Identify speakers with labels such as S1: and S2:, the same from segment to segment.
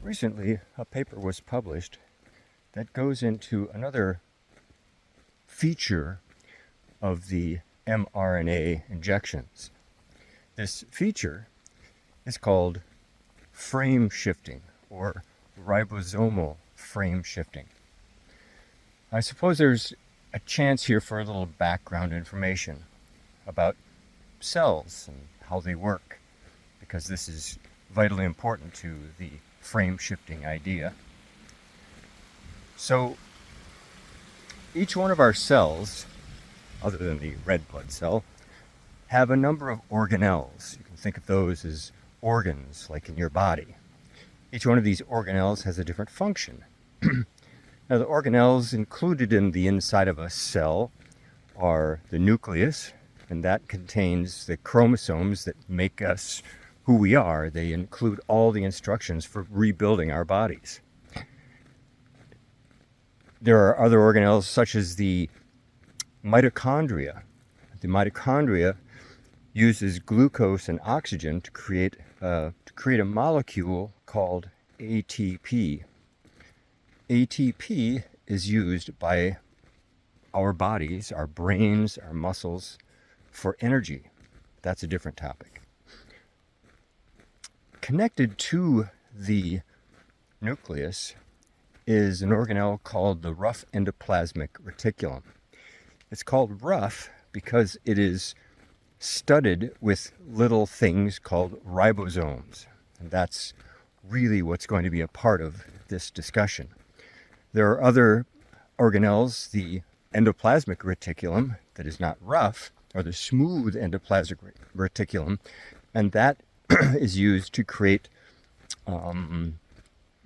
S1: Recently, a paper was published that goes into another feature of the mRNA injections. This feature is called frame shifting, or ribosomal frame shifting. I suppose there's a chance here for a little background information about cells and how they work, because this is vitally important to the frame shifting idea. So each one of our cells, other than the red blood cell, have a number of organelles. You can think of those as organs, like in your body. Each one of these organelles has a different function. Now, the organelles included in the inside of a cell are the nucleus, and that contains the chromosomes that make us who we are. They include all the instructions for rebuilding our bodies. There are other organelles such as the mitochondria. The mitochondria uses glucose and oxygen to create a molecule called ATP. ATP is used by our bodies, our brains, our muscles for energy. That's a different topic. Connected to the nucleus is an organelle called the rough endoplasmic reticulum. It's called rough because it is studded with little things called ribosomes. And that's really what's going to be a part of this discussion. There are other organelles, the endoplasmic reticulum, that is not rough, or the smooth endoplasmic reticulum, and that is used to create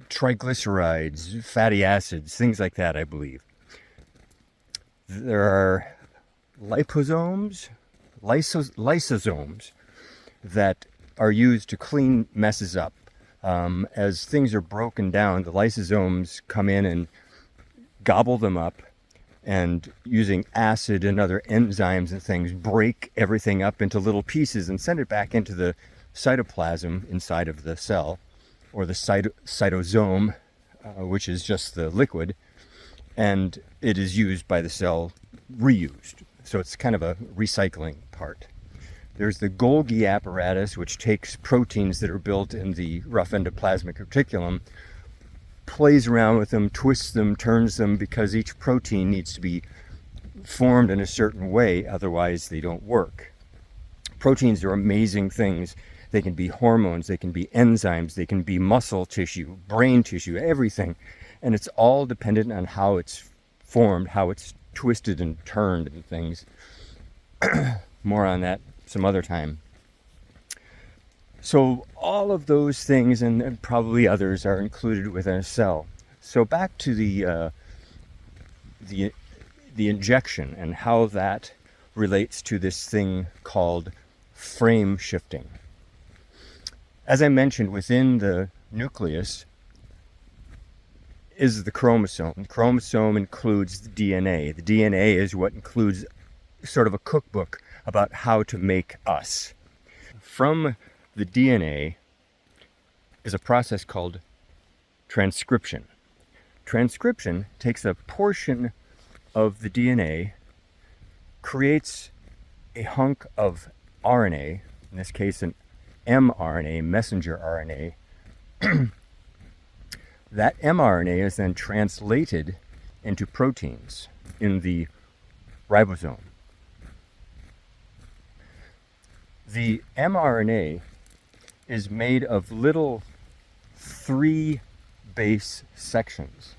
S1: triglycerides, fatty acids, things like that, I believe. There are lysosomes that are used to clean messes up. As things are broken down, the lysosomes come in and gobble them up, and using acid and other enzymes and things, break everything up into little pieces and send it back into the cytoplasm inside of the cell, or the cytosome, which is just the liquid, and it is used by the cell, reused. So it's kind of a recycling part. There's the Golgi apparatus, which takes proteins that are built in the rough endoplasmic reticulum, plays around with them, twists them, turns them, because each protein needs to be formed in a certain way, otherwise they don't work. Proteins are amazing things. They can be hormones, they can be enzymes, they can be muscle tissue, brain tissue, everything. And it's all dependent on how it's formed, how it's twisted and turned and things. More on that some other time. So all of those things, and probably others, are included within a cell. So back to the injection and how that relates to this thing called frame shifting. As I mentioned, within the nucleus is the chromosome. The chromosome includes the DNA. The DNA is what includes sort of a cookbook about how to make us. From the DNA is a process called transcription. Transcription takes a portion of the DNA, creates a hunk of RNA, in this case an mRNA, messenger RNA. That mRNA is then translated into proteins in the ribosome. The mRNA is made of little 3 base sections.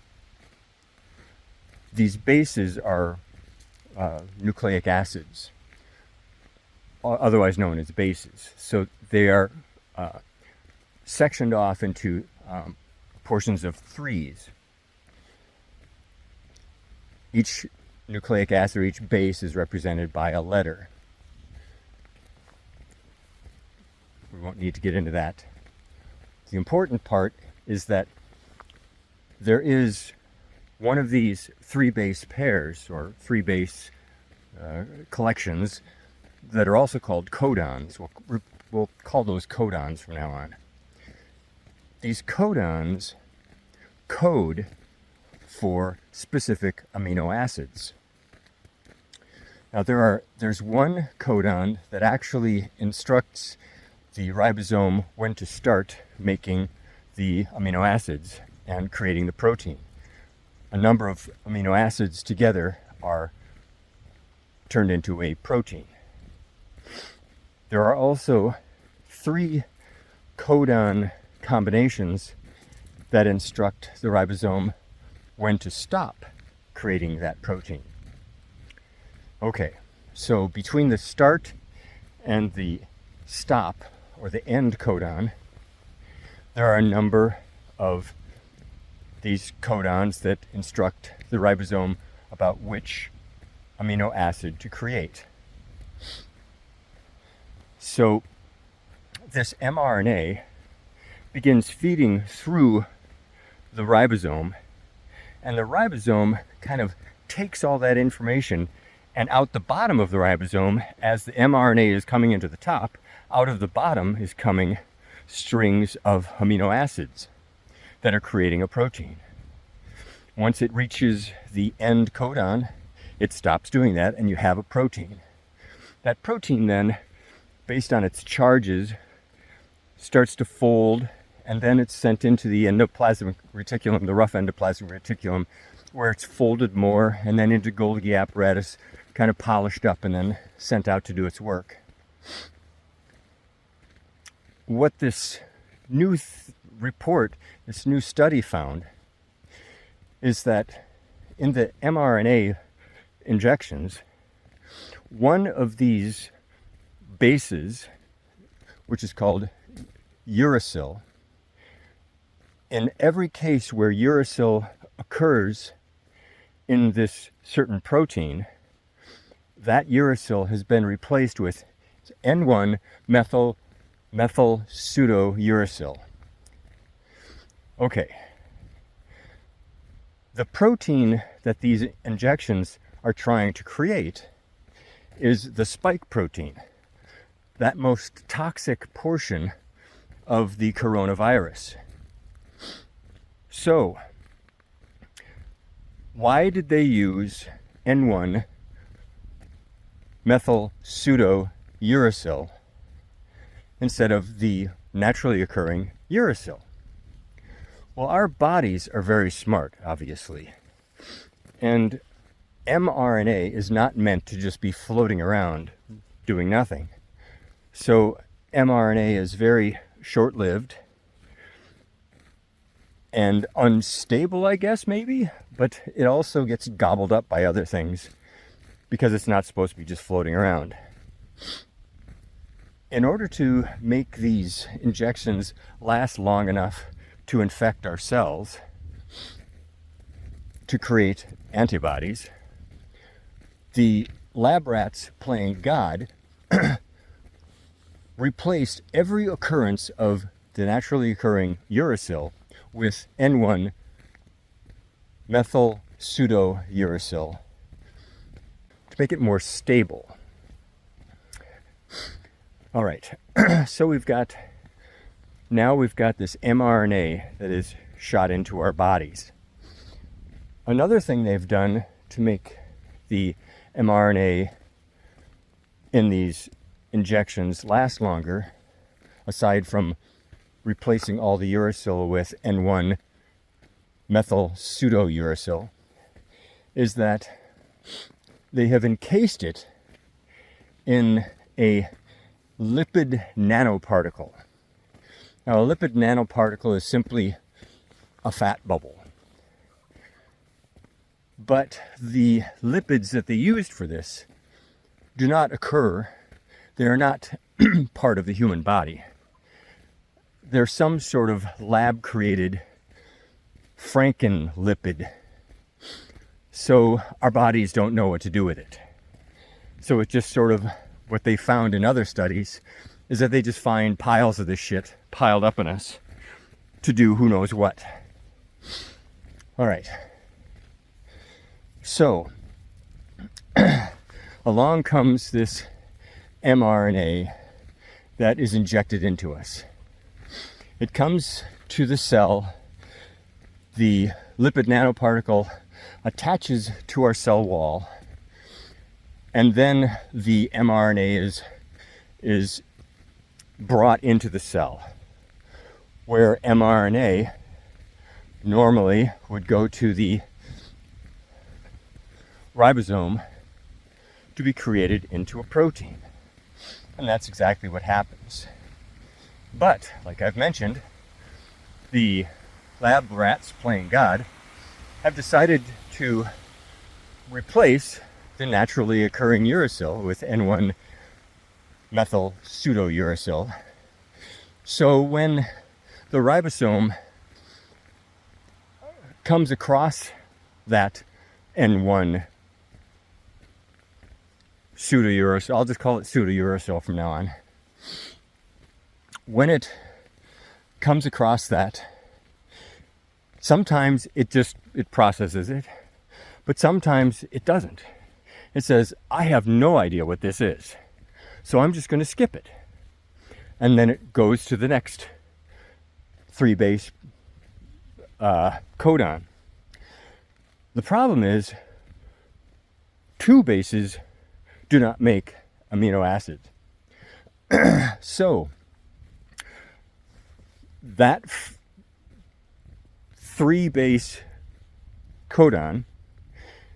S1: These bases are nucleic acids, otherwise known as bases. So they are sectioned off into portions of 3s. Each nucleic acid, or each base, is represented by a letter. We won't need to get into that. The important part is that there is one of these 3 base pairs, or 3 base collections, that are also called codons. We'll call those codons from now on. these codons code for specific amino acids. Now there's one codon that actually instructs the ribosome when to start making the amino acids and creating the protein. A number of amino acids together are turned into a protein. There are also 3 codon combinations that instruct the ribosome when to stop creating that protein. Okay, so between the start and the stop, or the end codon, there are a number of these codons that instruct the ribosome about which amino acid to create. So this mRNA begins feeding through the ribosome, and the ribosome kind of takes all that information, and out the bottom of the ribosome, as the mRNA is coming into the top, out of the bottom is coming strings of amino acids that are creating a protein. Once it reaches the end codon, it stops doing that, and you have a protein. That protein then, based on its charges, starts to fold, and then it's sent into the endoplasmic reticulum, the rough endoplasmic reticulum, where it's folded more, and then into Golgi apparatus, kind of polished up and then sent out to do its work. What this new report, this new study found, is that in the mRNA injections, one of these bases, which is called uracil, in every case where uracil occurs in this certain protein, that uracil has been replaced with N1 methyl pseudouracil. Okay. The protein that these injections are trying to create is the spike protein, that most toxic portion of the coronavirus. So, why did they use N1 methyl pseudouracil instead of the naturally occurring uracil? Well, our bodies are very smart, obviously. And mRNA is not meant to just be floating around doing nothing. So mRNA is very short-lived and unstable, I guess, maybe, but it also gets gobbled up by other things because it's not supposed to be just floating around. In order to make these injections last long enough to infect our cells, to create antibodies, the lab rats playing God replaced every occurrence of the naturally occurring uracil with N1 methyl pseudouracil to make it more stable. All right, so we've got this mRNA that is shot into our bodies. Another thing they've done to make the mRNA in these injections last longer, aside from replacing all the uracil with N1 methyl pseudouracil, is that they have encased it in a lipid nanoparticle. Now, a lipid nanoparticle is simply a fat bubble. But the lipids that they used for this do not occur. They are not part of the human body. They're some sort of lab-created frankenlipid. So our bodies don't know what to do with it. So it's just sort of what they found in other studies is that they just find piles of this shit piled up in us to do who knows what. All right. So, along comes this mRNA that is injected into us. It comes to the cell. The lipid nanoparticle attaches to our cell wall, and then the mRNA is brought into the cell, where mRNA normally would go to the ribosome to be created into a protein. And that's exactly what happens. But, like I've mentioned, the lab rats playing God have decided to replace the naturally occurring uracil with N1 methyl pseudouracil. So when the ribosome comes across that N1 pseudouracil, I'll just call it pseudouracil from now on. When it comes across that, sometimes it processes it, but sometimes it doesn't. It says, I have no idea what this is, so I'm just going to skip it. And then it goes to the next 3-base codon. The problem is 2 bases do not make amino acids. So that 3-base codon,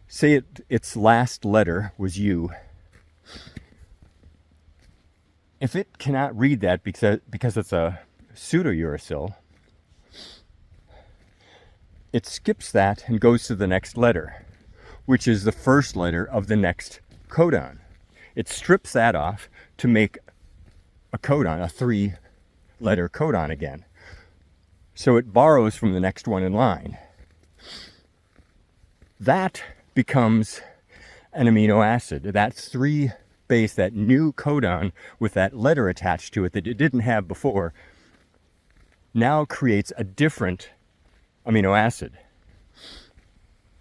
S1: say its last letter was U. If it cannot read that because it's a pseudouracil, it skips that and goes to the next letter, which is the first letter of the next codon. It strips that off to make a codon, a 3-letter codon again. So it borrows from the next one in line. That becomes an amino acid. That 3-base, that new codon with that letter attached to it that it didn't have before, now creates a different amino acid.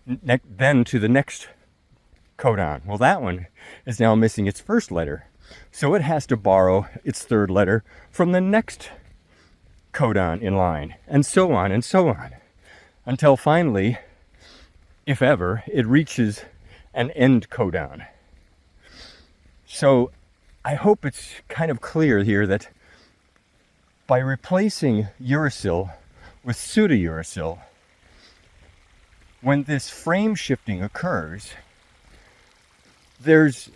S1: Then to the next codon. Well, that one is now missing its first letter. So it has to borrow its 3rd letter from the next codon in line, and so on, until finally, if ever, it reaches an end codon. So I hope it's kind of clear here that by replacing uracil with pseudouracil, when this frame shifting occurs, there's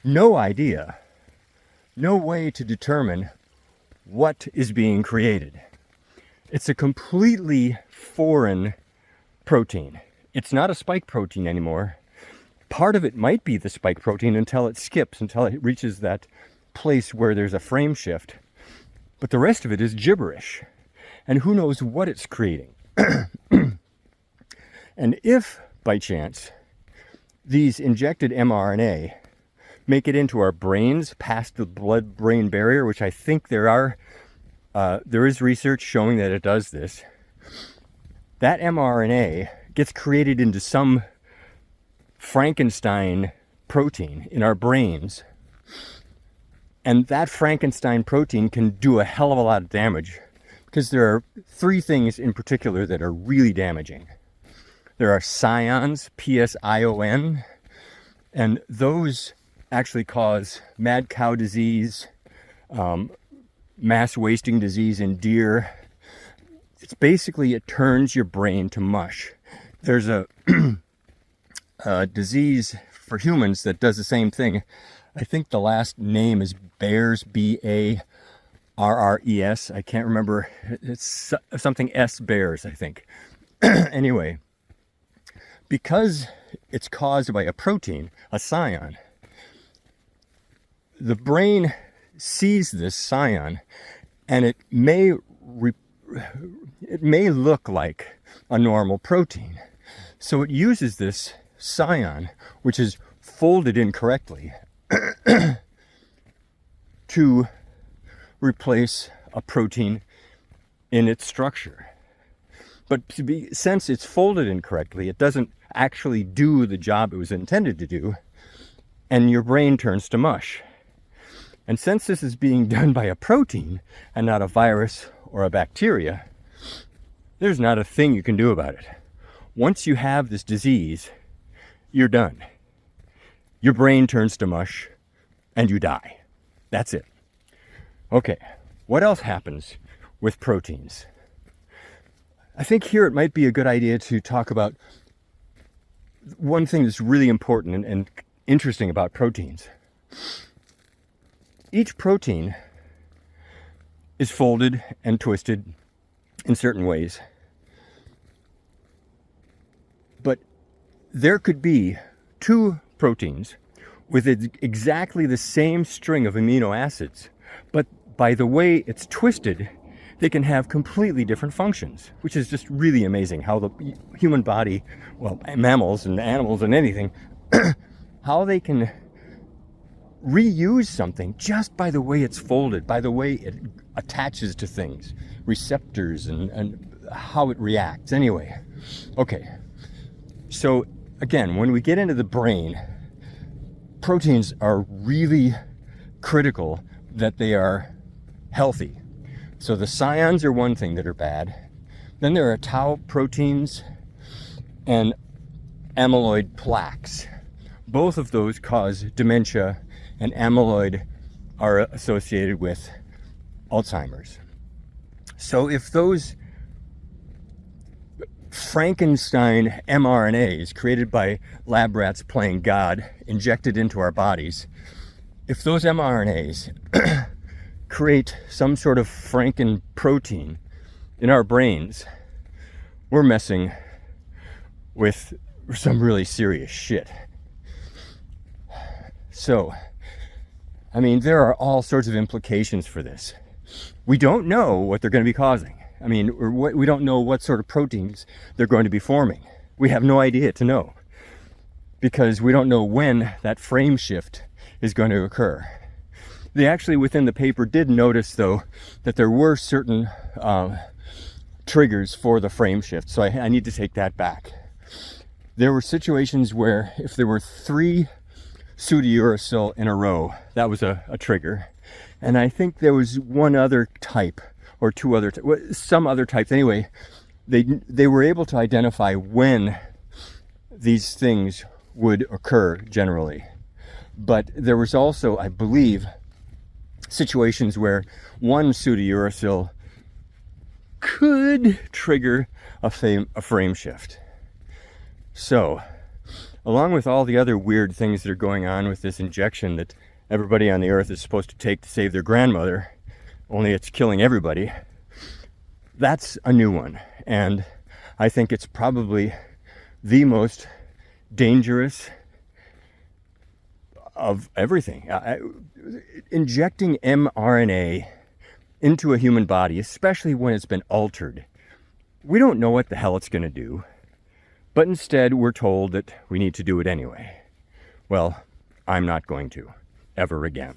S1: no idea, no way to determine what is being created. It's a completely foreign protein. It's not a spike protein anymore. Part of it might be the spike protein until it reaches that place where there's a frame shift. But the rest of it is gibberish. And who knows what it's creating. And if, by chance, these injected mRNA make it into our brains past the blood-brain barrier, which I think there is research showing that it does this, that mRNA gets created into some Frankenstein protein in our brains. And that Frankenstein protein can do a hell of a lot of damage, because there are 3 things in particular that are really damaging. There are scions, P-S-I-O-N, and those actually cause mad cow disease, mass wasting disease in deer. It's basically, it turns your brain to mush. There's a disease for humans that does the same thing. I think the last name is Bears, B-A-R-R-E-S. I can't remember. It's something S, Bears, I think. Anyway, because it's caused by a protein, a scion, the brain sees this scion, and it may look like a normal protein. So it uses this scion, which is folded incorrectly, to replace a protein in its structure. But since it's folded incorrectly, it doesn't actually do the job it was intended to do, and your brain turns to mush. And since this is being done by a protein and not a virus or a bacteria, there's not a thing you can do about it. Once you have this disease, you're done. Your brain turns to mush and you die. That's it. Okay, what else happens with proteins? I think here it might be a good idea to talk about one thing that's really important and interesting about proteins. Each protein is folded and twisted in certain ways. But there could be two proteins with exactly the same string of amino acids, but by the way it's twisted, they can have completely different functions, which is just really amazing how the human body, well, mammals and animals and anything, how they can reuse something just by the way it's folded, by the way it attaches to things, receptors and how it reacts. Anyway, okay. So again, when we get into the brain, proteins are really critical that they are healthy. So the scions are one thing that are bad. Then there are tau proteins and amyloid plaques. Both of those cause dementia, and amyloid are associated with Alzheimer's. So if those Frankenstein mRNAs created by lab rats playing God injected into our bodies, if those mRNAs create some sort of Franken protein in our brains, we're messing with some really serious shit. So, I mean, there are all sorts of implications for this. We don't know what they're going to be causing. I mean, we don't know what sort of proteins they're going to be forming. We have no idea to know, because we don't know when that frame shift is going to occur. They actually, within the paper, did notice, though, that there were certain triggers for the frame shift, so I need to take that back. There were situations where if there were 3 pseudouracil in a row, that was a trigger. And I think there was one other type, or 2 other, some other types. Anyway, they were able to identify when these things would occur generally. But there was also, I believe, situations where one pseudouracil could trigger a frame shift. So, along with all the other weird things that are going on with this injection that everybody on the earth is supposed to take to save their grandmother, only it's killing everybody, that's a new one. And I think it's probably the most dangerous of everything. Injecting mRNA into a human body, especially when it's been altered, we don't know what the hell it's going to do. But instead, we're told that we need to do it anyway. Well, I'm not going to, ever again.